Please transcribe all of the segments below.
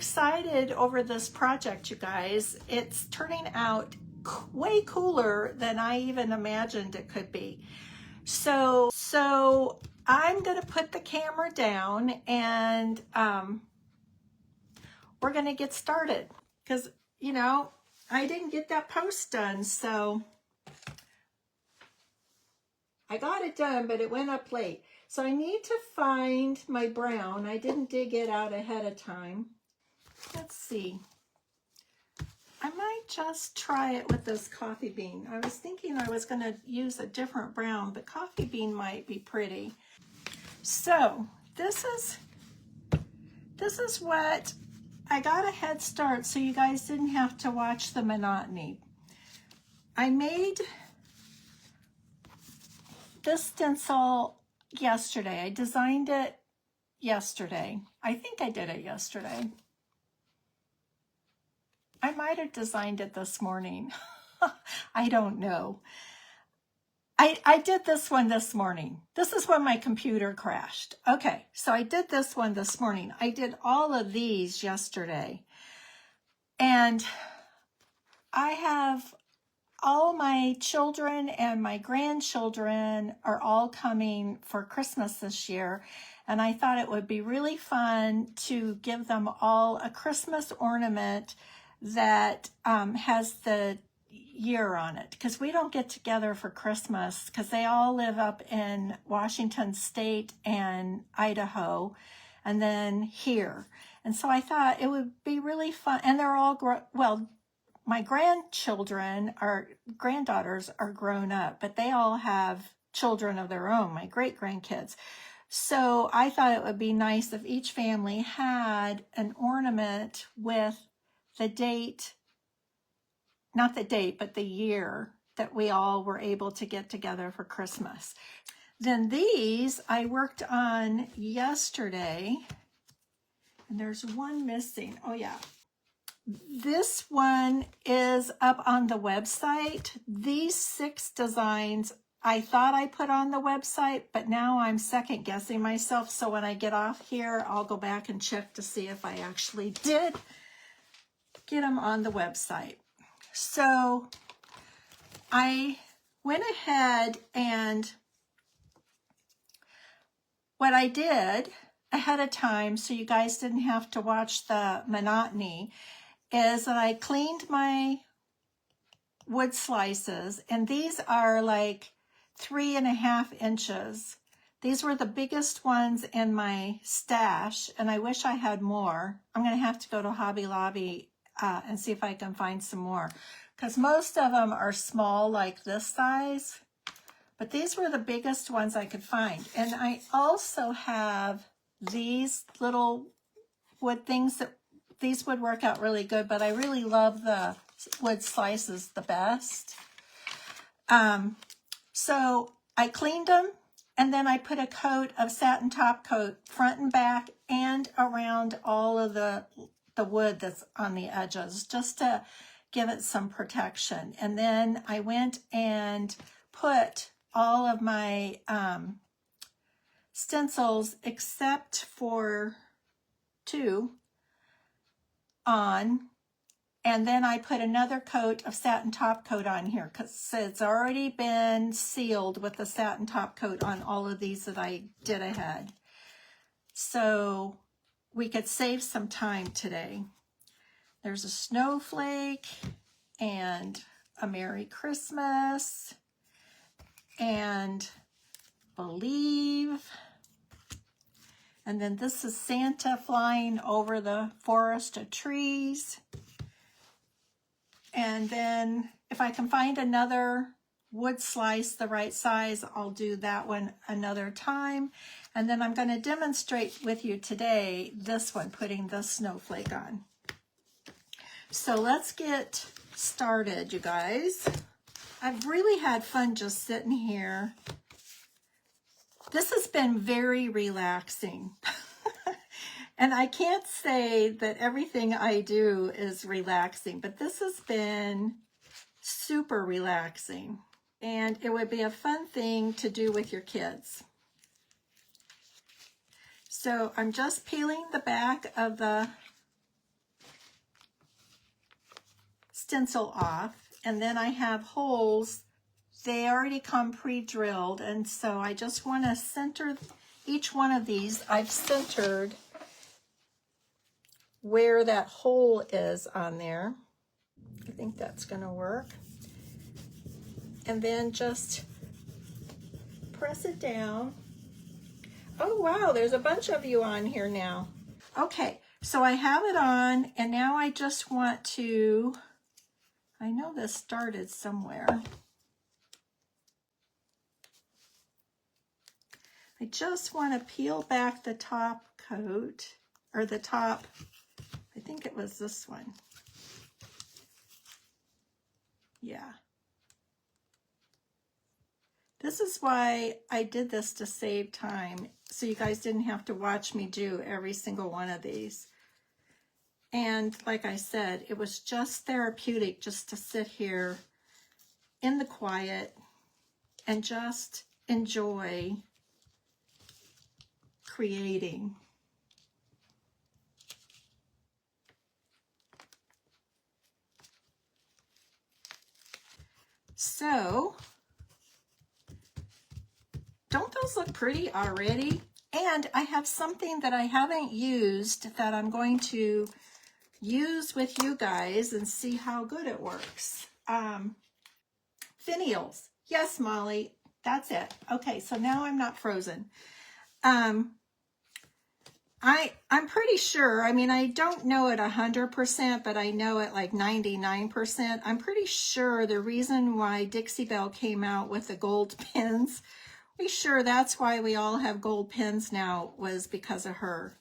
excited over this project, you guys. It's turning out way cooler than I even imagined it could be. So I'm gonna put the camera down and we're gonna get started, because you know I didn't get that post done, so I got it done, but it went up late. So I need to find my brown. I didn't dig it out ahead of time. Let's see. I might just try it with this coffee bean. I was thinking I was going to use a different brown, but coffee bean might be pretty. So this is what I got a head start, so you guys didn't have to watch the monotony. I made this stencil yesterday. I designed it yesterday. I think I did it yesterday. I might have designed it this morning. I don't know. I did this one this morning. This is when my computer crashed. Okay, so I did this one this morning. I did all of these yesterday. And I have all my children and my grandchildren are all coming for Christmas this year. And I thought it would be really fun to give them all a Christmas ornament that has the year on it, because we don't get together for Christmas because they all live up in Washington State and Idaho and then here. And so I thought it would be really fun. And they're all, well, my granddaughters are grown up, but they all have children of their own, my great-grandkids. So I thought it would be nice if each family had an ornament with the date, not the date, but the year that we all were able to get together for Christmas. Then these I worked on yesterday, and there's one missing. Oh yeah. This one is up on the website. These 6 designs I thought I put on the website, but now I'm second guessing myself. So when I get off here, I'll go back and check to see if I actually did get them on the website. So I went ahead, and what I did ahead of time, so you guys didn't have to watch the monotony, is that I cleaned my wood slices, and these are like 3.5 inches. These were the biggest ones in my stash, and I wish I had more. I'm going to have to go to Hobby Lobby and see if I can find some more, because most of them are small, like this size, but these were the biggest ones I could find. And I also have these little wood things that these would work out really good, but I really love the wood slices the best. So I cleaned them, and then I put a coat of satin top coat front and back and around all of the wood that's on the edges, just to give it some protection. And then I went and put all of my stencils, except for 2, on, and then I put another coat of satin top coat on here, because it's already been sealed with the satin top coat on all of these that I did ahead. So we could save some time today. There's a snowflake and a Merry Christmas and Believe. And then this is Santa flying over the forest of trees. And then if I can find another wood slice the right size, I'll do that one another time. And then I'm going to demonstrate with you today this one, putting this snowflake on. So let's get started, you guys. I've really had fun just sitting here. This has been very relaxing. And I can't say that everything I do is relaxing, but this has been super relaxing. And it would be a fun thing to do with your kids. So I'm just peeling the back of the stencil off, and then I have holes. They already come pre-drilled, and so I just want to center each one of these. I've centered where that hole is on there. I think that's going to work. And then just press it down. Oh wow, there's a bunch of you on here now. Okay, so I have it on, and now I just want to, I know this started somewhere. I just want to peel back the top coat, or the top, I think it was this one. Yeah. This is why I did this, to save time, so you guys didn't have to watch me do every single one of these. And like I said, it was just therapeutic just to sit here in the quiet and just enjoy creating. So, don't those look pretty already? And I have something that I haven't used that I'm going to use with you guys and see how good it works. Finials. Yes, Molly, that's it. Okay, so now I'm not frozen. I'm pretty sure, I mean, I don't know it 100%, but I know it like 99%. I'm pretty sure the reason why Dixie Belle came out with the gold pins, pretty sure that's why we all have gold pins now, was because of her.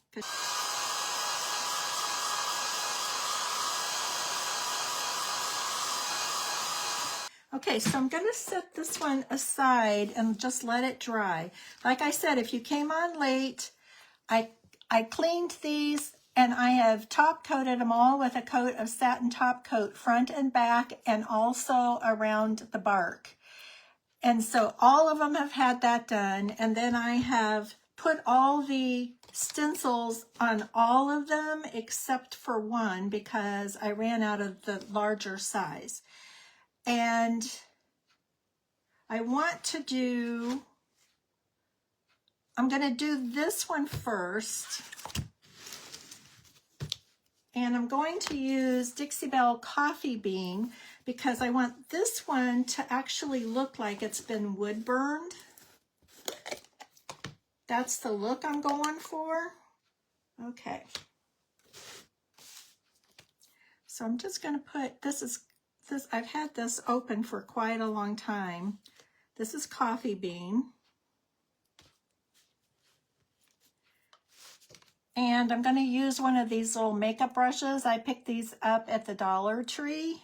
Okay, so I'm going to set this one aside and just let it dry. Like I said, if you came on late, I cleaned these, and I have top coated them all with a coat of satin top coat, front and back, and also around the bark. And so all of them have had that done. And then I have put all the stencils on all of them except for one, because I ran out of the larger size. And I want to do, I'm going to do this one first. And I'm going to use Dixie Belle Coffee Bean, because I want this one to actually look like it's been wood burned. That's the look I'm going for. Okay. So I'm just going to put, I've had this open for quite a long time. This is Coffee Bean. And I'm going to use one of these little makeup brushes. I picked these up at the Dollar Tree.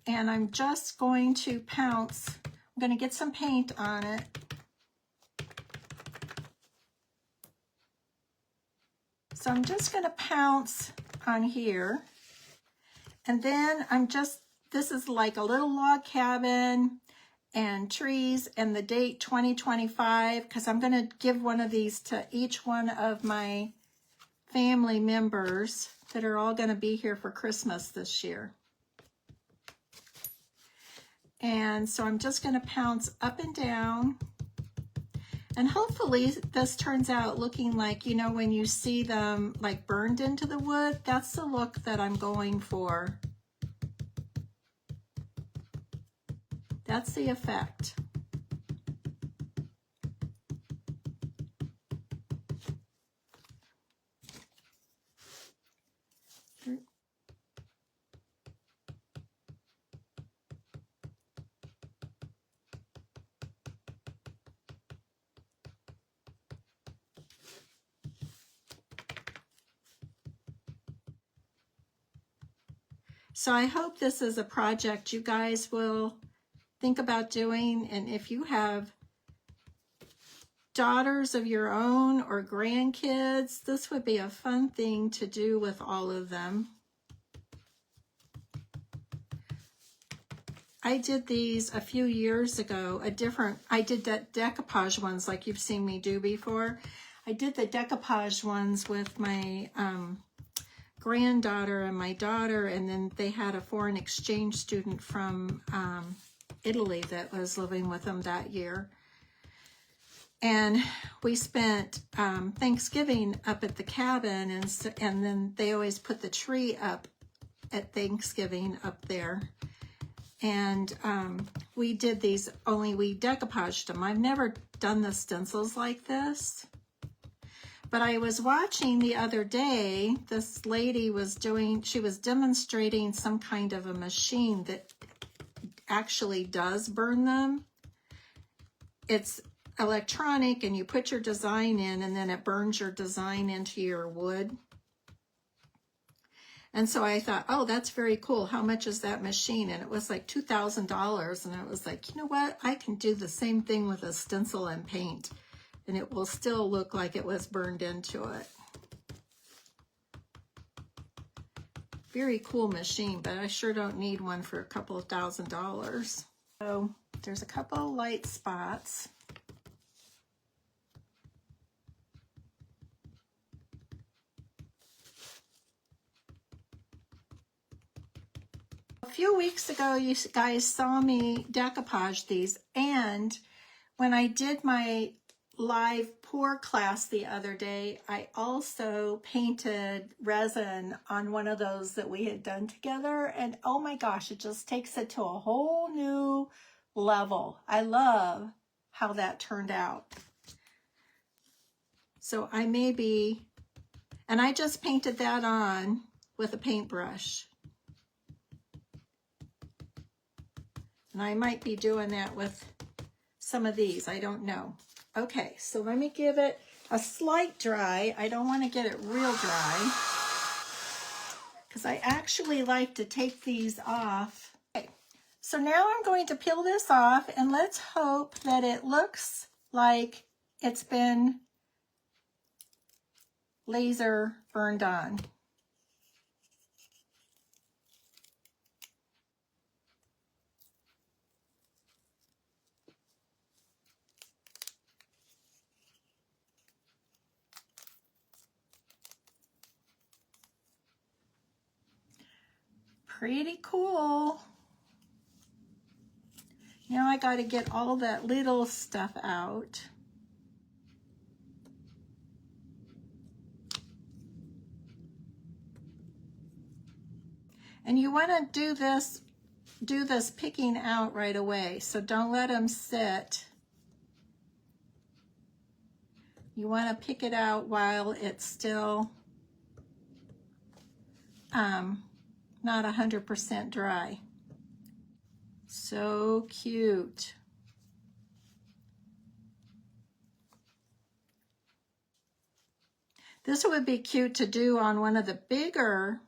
And I'm just going to pounce. I'm going to get some paint on it. So I'm just going to pounce on here. And then this is like a little log cabin and trees and the date 2025, because I'm going to give one of these to each one of my family members that are all going to be here for Christmas this year. And so I'm just going to pounce up and down. And hopefully this turns out looking like, you know, when you see them like burned into the wood, that's the look that I'm going for. That's the effect. So I hope this is a project you guys will think about doing, and if you have daughters of your own or grandkids, this would be a fun thing to do with all of them. I did these a few years ago, I did that decoupage ones like you've seen me do before. I did the decoupage ones with my granddaughter and my daughter, and then they had a foreign exchange student from Italy that was living with them that year. And we spent Thanksgiving up at the cabin, and then they always put the tree up at Thanksgiving up there. And we did these, only we decoupaged them. I've never done the stencils like this. But I was watching the other day, this lady was doing, she was demonstrating some kind of a machine that actually does burn them. It's electronic, and you put your design in, and then it burns your design into your wood. And so I thought, oh, that's very cool. How much is that machine? And it was like $2,000. And I was like, you know what? I can do the same thing with a stencil and paint, and it will still look like it was burned into it. Very cool machine, but I sure don't need one for a couple of $1,000. So there's a couple of light spots. A few weeks ago, you guys saw me decoupage these, and when I did my live pour class the other day, I also painted resin on one of those that we had done together, and oh my gosh, it just takes it to a whole new level. I love how that turned out. So I may be, and I just painted that on with a paintbrush. And I might be doing that with some of these, I don't know. Okay, so let me give it a slight dry. I don't want to get it real dry, because I actually like to take these off. Okay, so now I'm going to peel this off, and let's hope that it looks like it's been laser burned on. Pretty cool. Now I got to get all that little stuff out. And you want to do this picking out right away, so don't let them sit. You want to pick it out while it's still not 100% dry. So cute. This would be cute to do on one of the bigger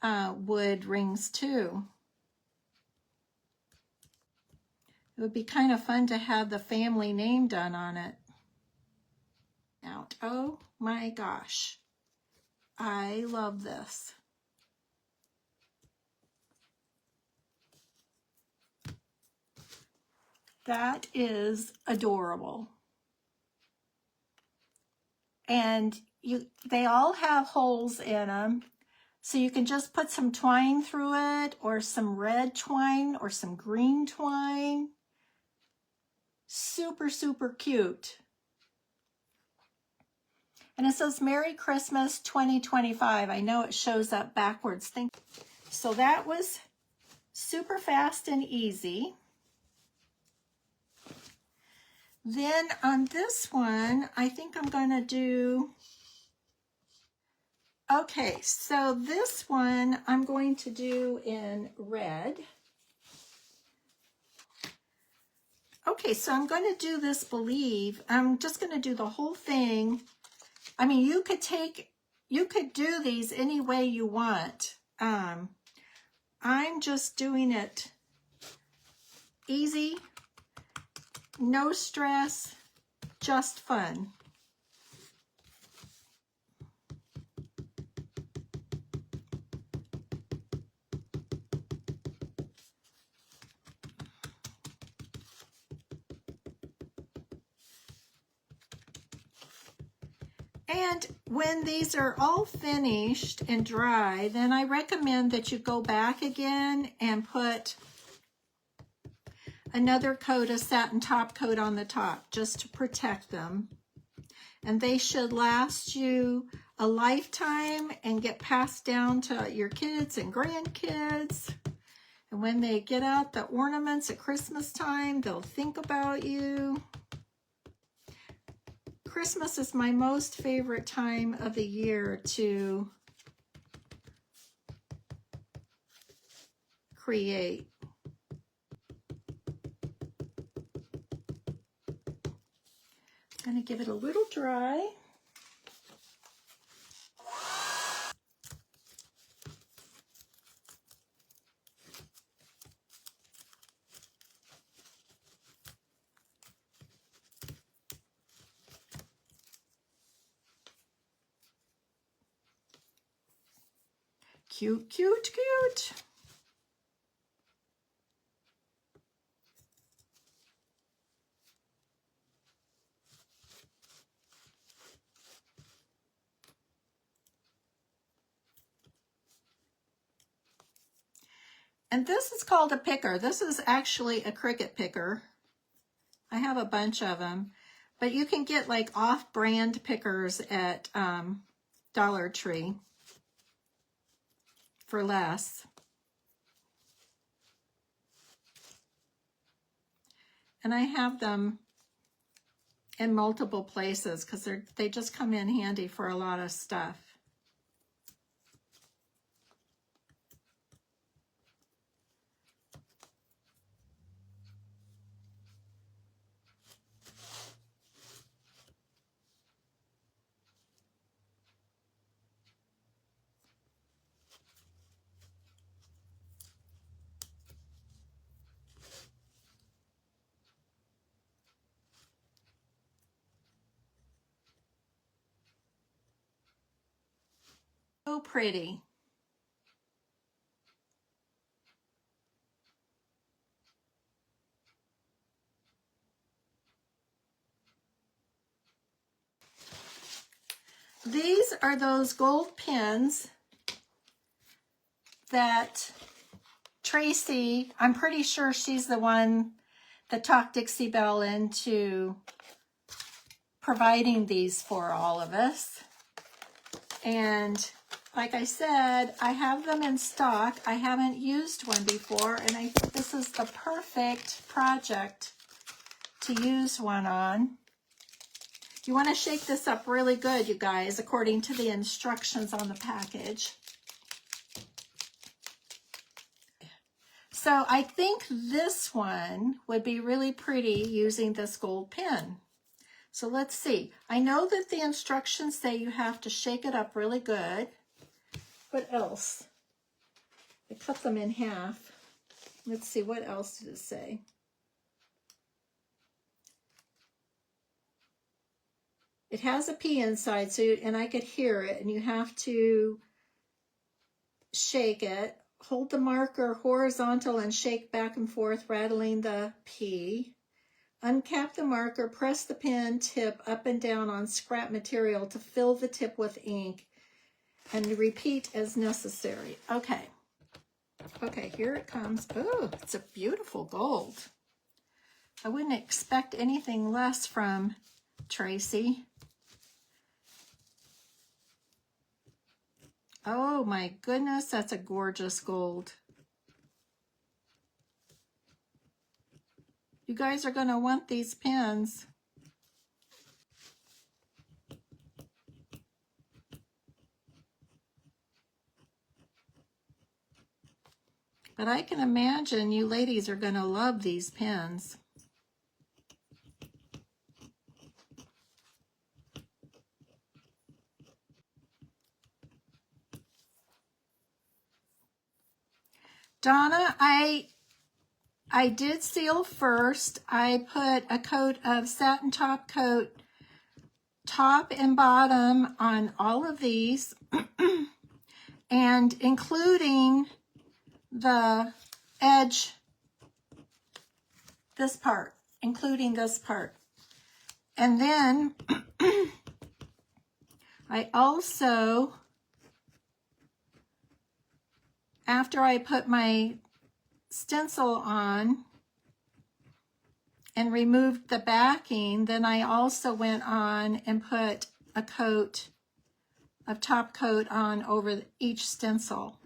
wood rings too. It would be kind of fun to have the family name done on it. Out. Oh my gosh. I love this. That is adorable. And they all have holes in them, so you can just put some twine through it, or some red twine, or some green twine. Super, super cute. And it says Merry Christmas 2025. I know it shows up backwards. So that was super fast and easy. Then on this one, I think I'm going to do, okay, so this one I'm going to do in red. Okay, so I'm going to do this Believe. I'm just going to do the whole thing. I mean, you could do these any way you want. I'm just doing it easy. No stress, just fun. And when these are all finished and dry, then I recommend that you go back again and put another coat of satin top coat on the top just to protect them. And they should last you a lifetime and get passed down to your kids and grandkids. And when they get out the ornaments at Christmas time, they'll think about you. Christmas is my most favorite time of the year to create. I'm going to give it a little dry. Cute, cute, cute. And this is called a picker. This is actually a Cricut picker. I have a bunch of them, but you can get like off-brand pickers at Dollar Tree for less. And I have them in multiple places because they just come in handy for a lot of stuff. So pretty. These are those gold pins that Tracy, I'm pretty sure she's the one that talked Dixie Belle into providing these for all of us. And like I said, I have them in stock. I haven't used one before, and I think this is the perfect project to use one on. You want to shake this up really good, you guys, according to the instructions on the package. So I think this one would be really pretty using this gold pin. So let's see. I know that the instructions say you have to shake it up really good. What else? I cut them in half. Let's see, what else did it say? It has a P inside, so and I could hear it, and you have to shake it. Hold the marker horizontal and shake back and forth, rattling the P. Uncap the marker, press the pen tip up and down on scrap material to fill the tip with ink, and repeat as necessary. Okay. Okay, here it comes. Oh, it's a beautiful gold. I wouldn't expect anything less from Tracy. Oh my goodness, that's a gorgeous gold. You guys are going to want these pins. But I can imagine you ladies are going to love these pins. Donna, I did seal first. I put a coat of satin top coat, top and bottom, on all of these, and including the edge, this part, including this part. And then I also, after I put my stencil on and removed the backing, then I also went on and put a coat of top coat on over each stencil.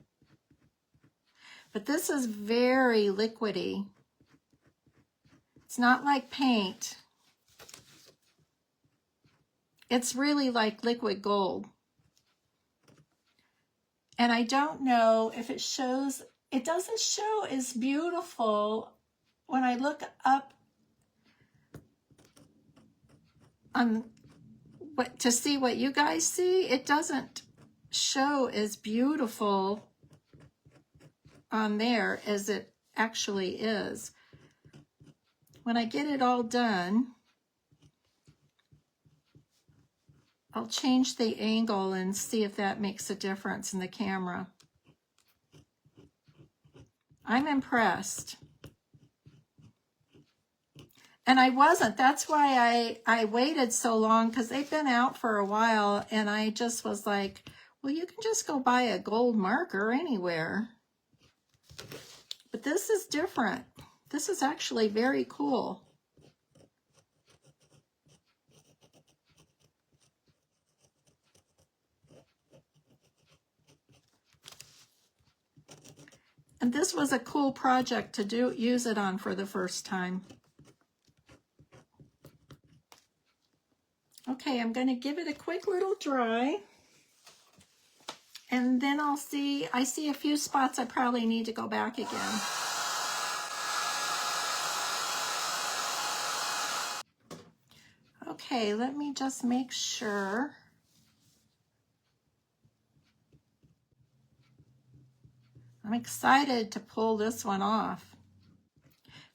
But this is very liquidy. It's not like paint. It's really like liquid gold. And I don't know if it shows, it doesn't show as beautiful when I look up on what to see what you guys see. It doesn't show as beautiful on there as it actually is. When I get it all done, I'll change the angle and see if that makes a difference in the camera. I'm impressed. And I wasn't. That's why I waited so long, because they've been out for a while, and I just was like, well, you can just go buy a gold marker anywhere. But this is different. This is actually very cool. And this was a cool project to use it on for the first time. Okay, I'm going to give it a quick little dry. And then I see a few spots I probably need to go back again. Okay, let me just make sure. I'm excited to pull this one off.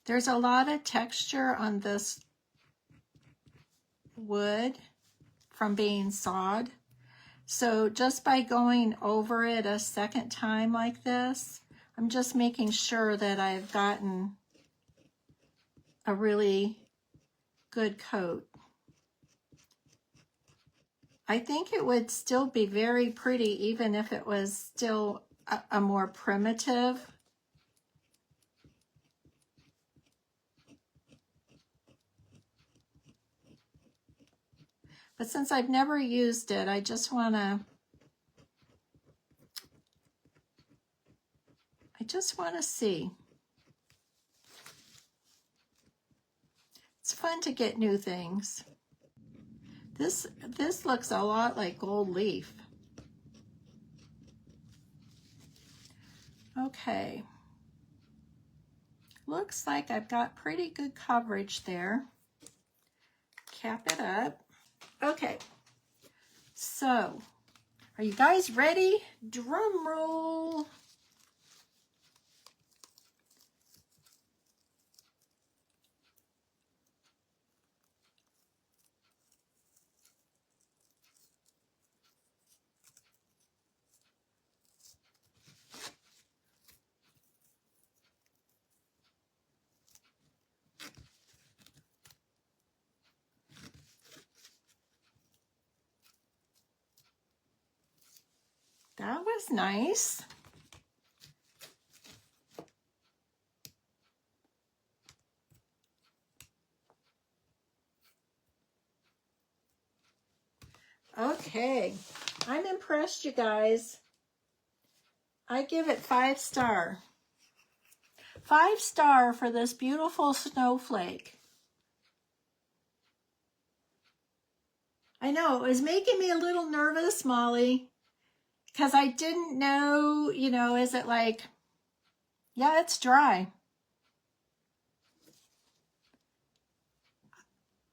There's a lot of texture on this wood from being sawed. So just by going over it a second time like this, I'm just making sure that I've gotten a really good coat. I think it would still be very pretty even if it was still a more primitive. But since I've never used it, I just want to see. It's fun to get new things. This looks a lot like gold leaf. Okay. Looks like I've got pretty good coverage there. Cap it up. Okay. So, are you guys ready? Drum roll. That was nice. Okay, I'm impressed, you guys. I give it 5 star. 5 star for this beautiful snowflake. I know, it was making me a little nervous, Molly, because I didn't know, you know, is it like, yeah, it's dry.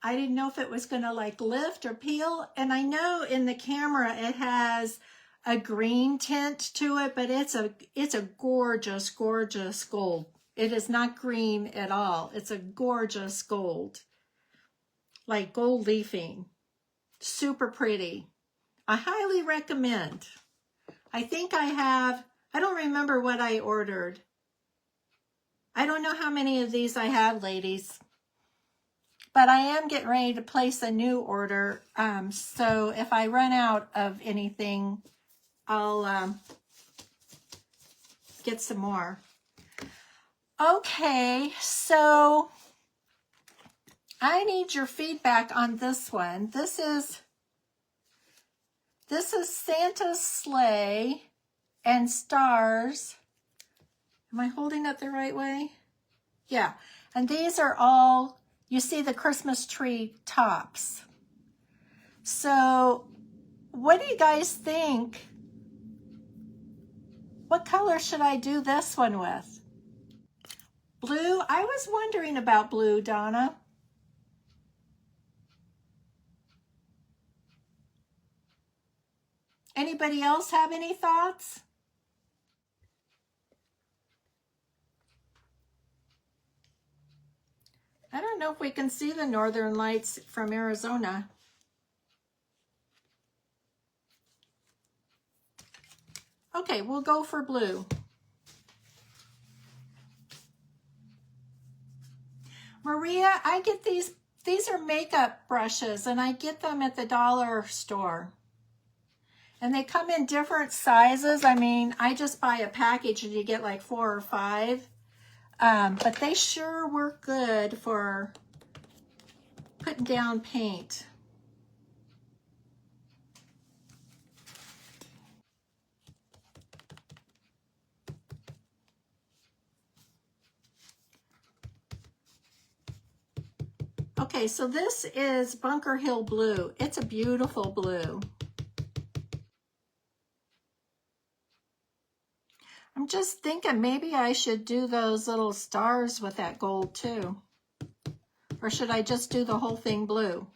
I didn't know if it was going to like lift or peel. And I know in the camera it has a green tint to it, but it's a gorgeous, gorgeous gold. It is not green at all. It's a gorgeous gold, like gold leafing. Super pretty. I highly recommend. I think I don't remember what I ordered. I don't know how many of these I have, ladies. but I am getting ready to place a new order. So if I run out of anything, I'll get some more. Okay, so I need your feedback on this one. This is Santa's sleigh and stars. Am I holding it the right way? Yeah, and these are all, you see the Christmas tree tops. So what do you guys think? What color should I do this one with? Blue? I was wondering about blue, Donna. Anybody else have any thoughts? I don't know if we can see the northern lights from Arizona. Okay, we'll go for blue. Maria, I get these are makeup brushes, and I get them at the dollar store. And they come in different sizes. I mean, I just buy a package and you get like 4 or 5. But they sure work good for putting down paint. Okay, so this is Bunker Hill Blue. It's a beautiful blue. I'm just thinking maybe I should do those little stars with that gold too. Or should I just do the whole thing blue?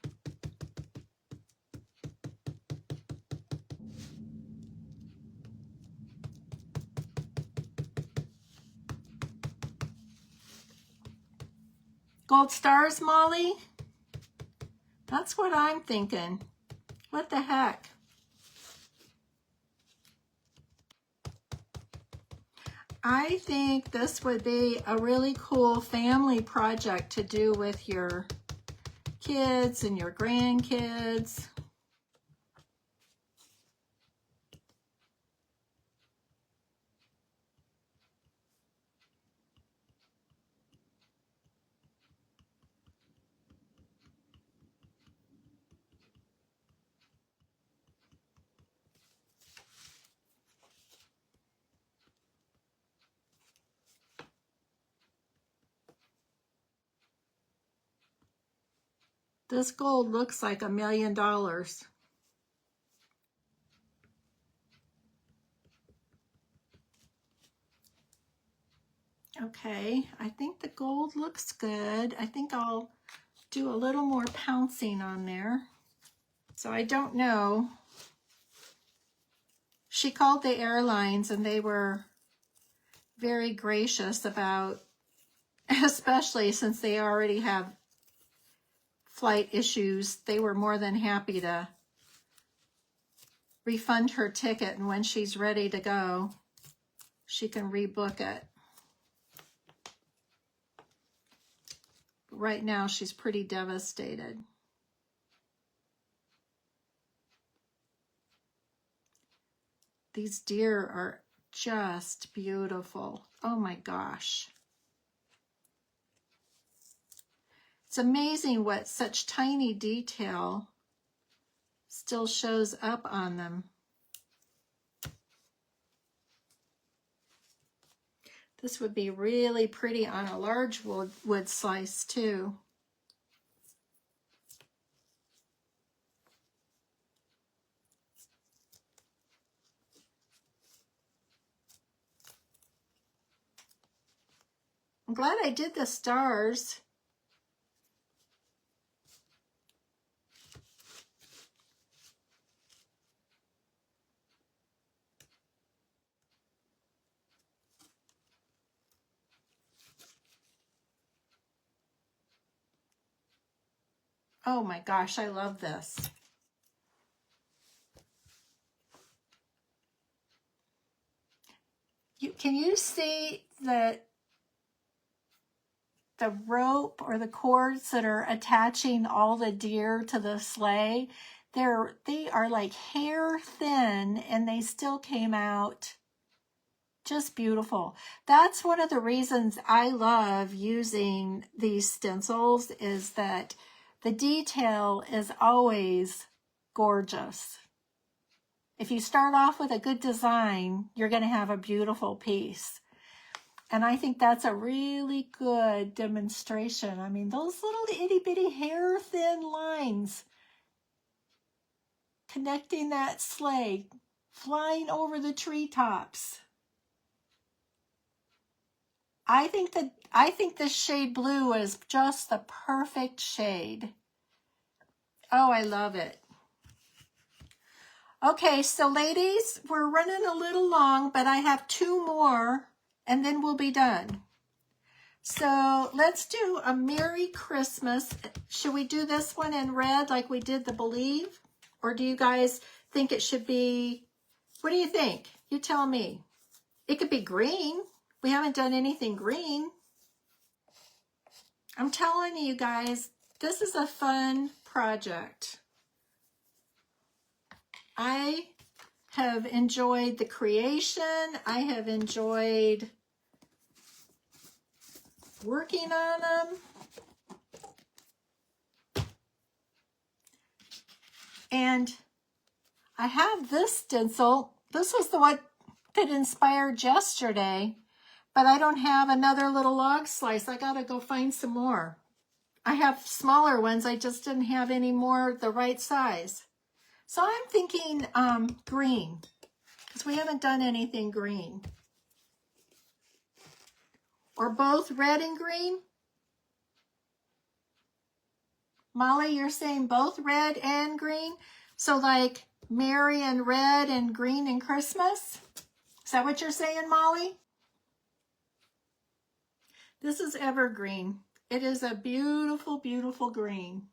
Gold stars, Molly? That's what I'm thinking. What the heck? I think this would be a really cool family project to do with your kids and your grandkids. This gold looks like $1 million. Okay, I think the gold looks good. I think I'll do a little more pouncing on there. So I don't know. She called the airlines and they were very gracious about, especially since they already have flight issues, they were more than happy to refund her ticket, and when she's ready to go, she can rebook it. Right now, she's pretty devastated. These deer are just beautiful. Oh my gosh. It's amazing what such tiny detail still shows up on them. This would be really pretty on a large wood slice too. I'm glad I did the stars. Oh my gosh, I love this. Can you see the the rope or the cords that are attaching all the deer to the sleigh, they are like hair thin, and they still came out just beautiful. That's one of the reasons I love using these stencils, is that the detail is always gorgeous. If you start off with a good design, you're going to have a beautiful piece. And I think that's a really good demonstration. I mean, those little itty bitty hair thin lines connecting that sleigh, flying over the treetops. I think this shade blue is just the perfect shade. Oh, I love it. Okay, so ladies, we're running a little long, but I have 2 more and then we'll be done. So let's do a Merry Christmas. Should we do this one in red like we did the Believe? Or do you guys think it should be, what do you think? You tell me. It could be green. We haven't done anything green. I'm telling you guys, this is a fun project. I have enjoyed the creation. I have enjoyed working on them. And I have this stencil. This was the one that inspired yesterday, but I don't have another little log slice. I gotta go find some more. I have smaller ones. I just didn't have any more the right size. So I'm thinking green, because we haven't done anything green. Or both red and green? Molly, you're saying both red and green? So like Merry and red and green and Christmas? Is that what you're saying, Molly? This is evergreen. It is a beautiful, beautiful green.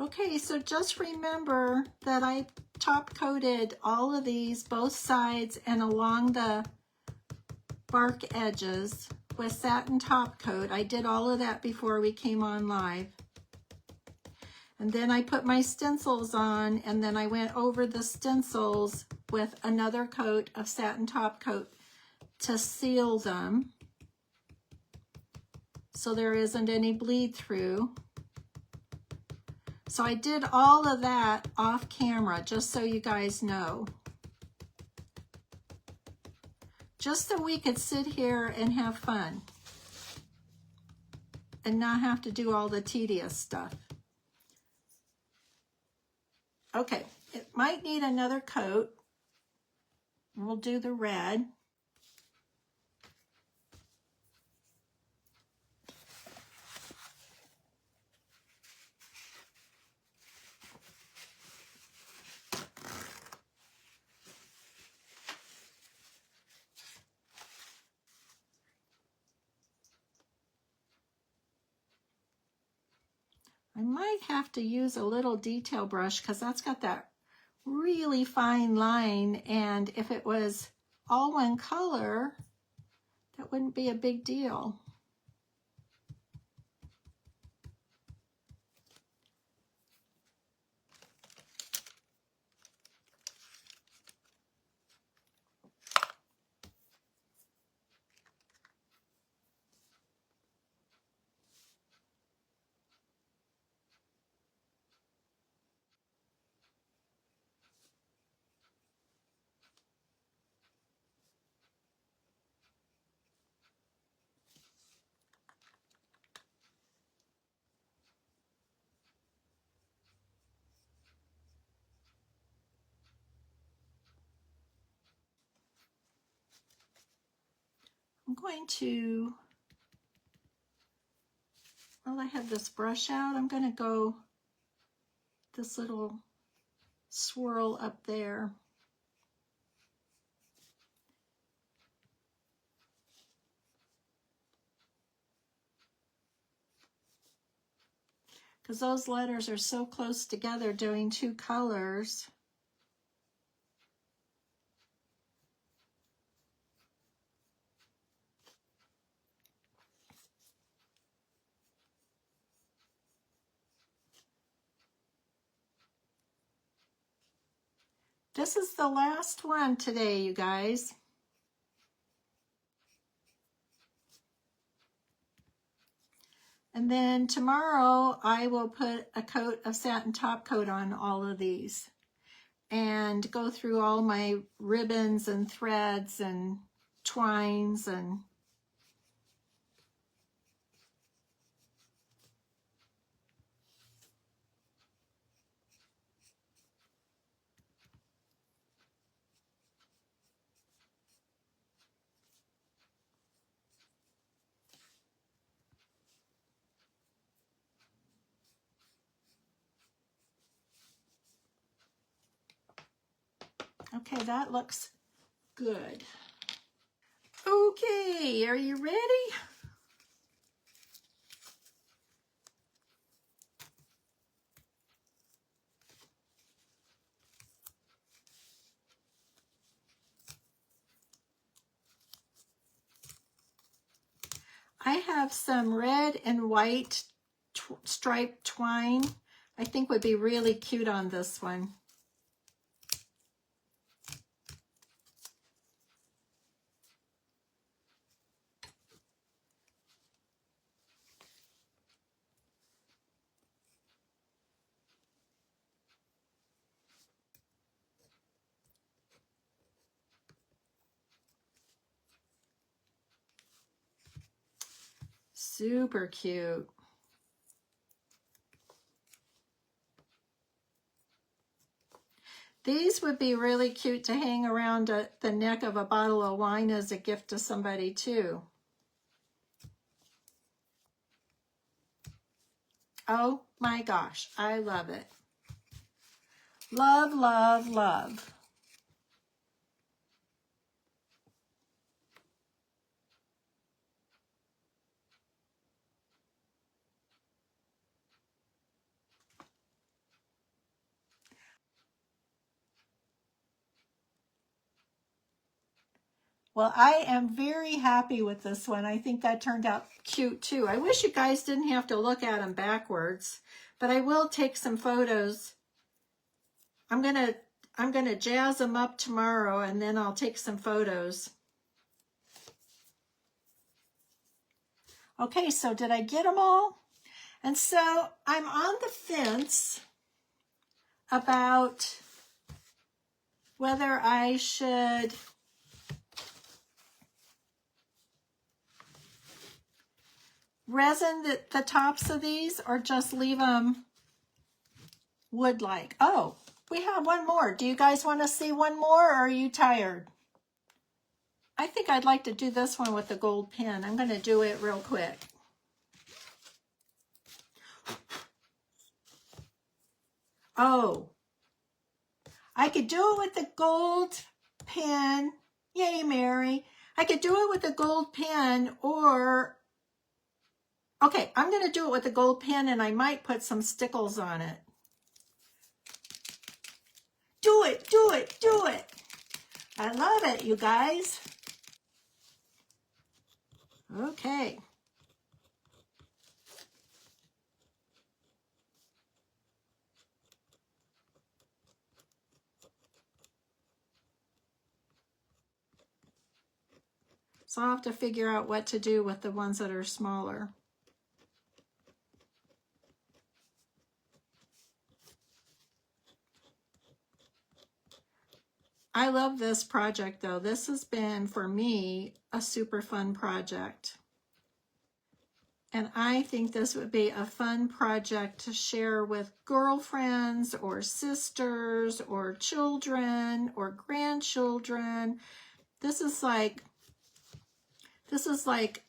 Okay, so just remember that I top coated all of these, both sides and along the bark edges with satin top coat. I did all of that before we came on live. And then I put my stencils on, and then I went over the stencils with another coat of satin top coat to seal them so there isn't any bleed through. So I did all of that off camera, just so you guys know. Just so we could sit here and have fun and not have to do all the tedious stuff. Okay, it might need another coat. We'll do the red. I might have to use a little detail brush because that's got that really fine line, and if it was all one color, that wouldn't be a big deal. I'm going to, while I have this brush out, I'm going to go this little swirl up there. Because those letters are so close together doing two colors. This is the last one today, you guys. And then tomorrow I will put a coat of satin top coat on all of these and go through all my ribbons and threads and twines and okay, that looks good. Okay, are you ready? I have some red and white striped twine. I think would be really cute on this one. Super cute. These would be really cute to hang around the neck of a bottle of wine as a gift to somebody too. Oh my gosh, I love it. Love, love, love. Well, I am very happy with this one. I think that turned out cute too. I wish you guys didn't have to look at them backwards, but I will take some photos. I'm gonna jazz them up tomorrow and then I'll take some photos. Okay, so did I get them all? And so I'm on the fence about whether I should resin the tops of these or just leave them wood-like. Oh, we have one more. Do you guys want to see one more or are you tired? I think I'd like to do this one with the gold pen. I'm going to do it real quick. Oh, I could do it with the gold pen. Yay, Mary. I could do it with the gold pen or, okay, I'm going to do it with the gold pen and I might put some stickles on it. Do it, do it, do it. I love it, you guys. Okay. So I'll have to figure out what to do with the ones that are smaller. I love this project though. This has been, for me, a super fun project. And I think this would be a fun project to share with girlfriends or sisters or children or grandchildren. This This is like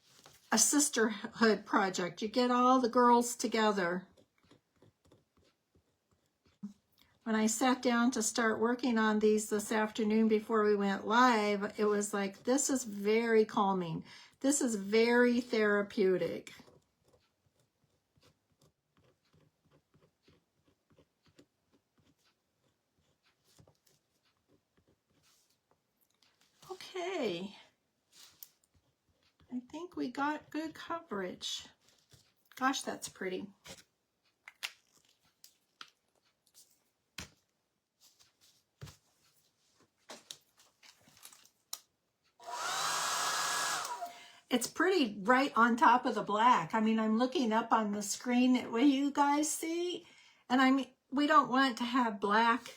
a sisterhood project. You get all the girls together. When I sat down to start working on these this afternoon before we went live, it was like, this is very calming. This is very therapeutic. Okay. I think we got good coverage. Gosh, that's pretty. It's pretty right on top of the black. I mean, I'm looking up on the screen at what you guys see, and we don't want it to have black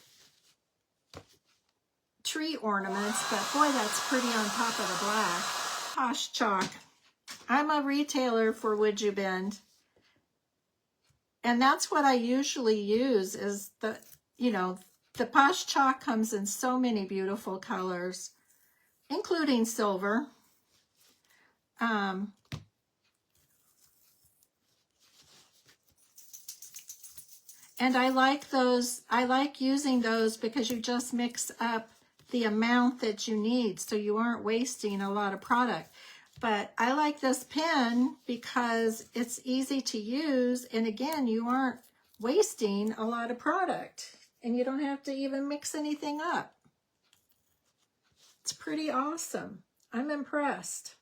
tree ornaments, but boy, that's pretty on top of the black. Posh chalk. I'm a retailer for Would You Bend, and that's what I usually use is the, you know, the Posh chalk comes in so many beautiful colors, including silver. And I like those, I like using those because you just mix up the amount that you need so you aren't wasting a lot of product. But I like this pen because it's easy to use, and again, you aren't wasting a lot of product and you don't have to even mix anything up. It's pretty awesome. I'm impressed.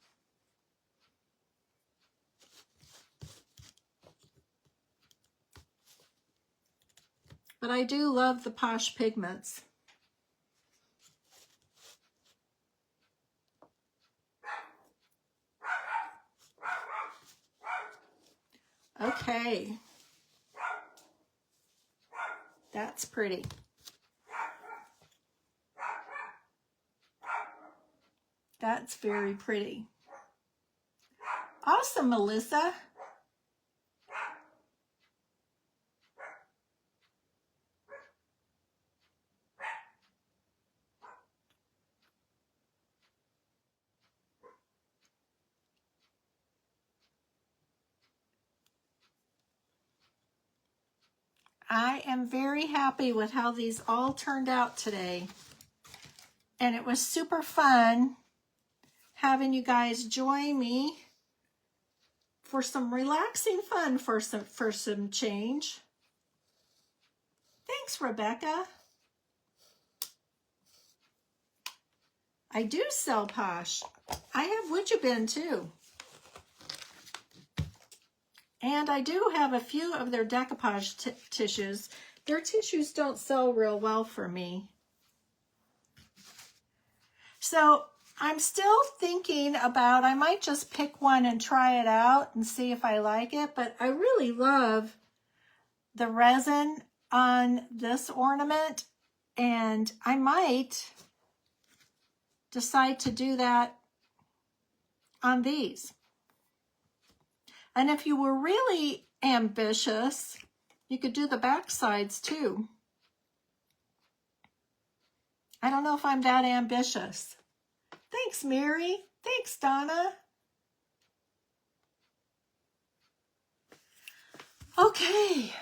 But I do love the Posh pigments. Okay. That's pretty. That's very pretty. Awesome, Melissa. I am very happy with how these all turned out today. And it was super fun having you guys join me for some relaxing fun for some change. Thanks, Rebecca. I do sell Posh. I have Would You Bend too. And I do have a few of their Decoupage tissues. Their tissues don't sell real well for me. So I'm still thinking about, I might just pick one and try it out and see if I like it, but I really love the resin on this ornament, and I might decide to do that on these. And if you were really ambitious, you could do the back sides too. I don't know if I'm that ambitious. Thanks, Mary. Thanks, Donna. Okay.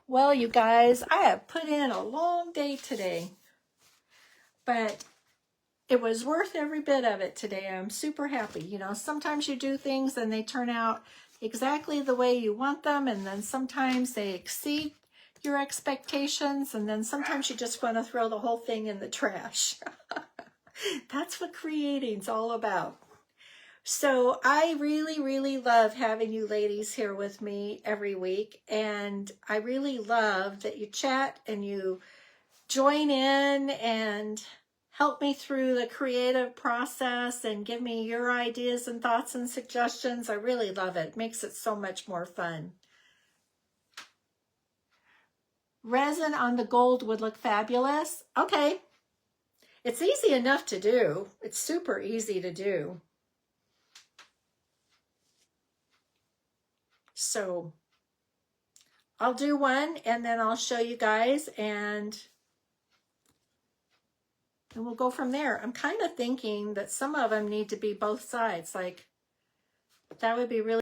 Well, you guys, I have put in a long day today, but it was worth every bit of it today. I'm super happy. You know, sometimes you do things and they turn out exactly the way you want them, and then sometimes they exceed your expectations, and then sometimes you just want to throw the whole thing in the trash. That's what creating's all about. So I really, really love having you ladies here with me every week, and I really love that you chat and you join in and help me through the creative process and give me your ideas and thoughts and suggestions. I really love it. It makes it so much more fun. Resin on the gold would look fabulous. Okay. It's easy enough to do. It's super easy to do. So I'll do one and then I'll show you guys, and And we'll go from there. I'm kind of thinking that some of them need to be both sides. Like, that would be really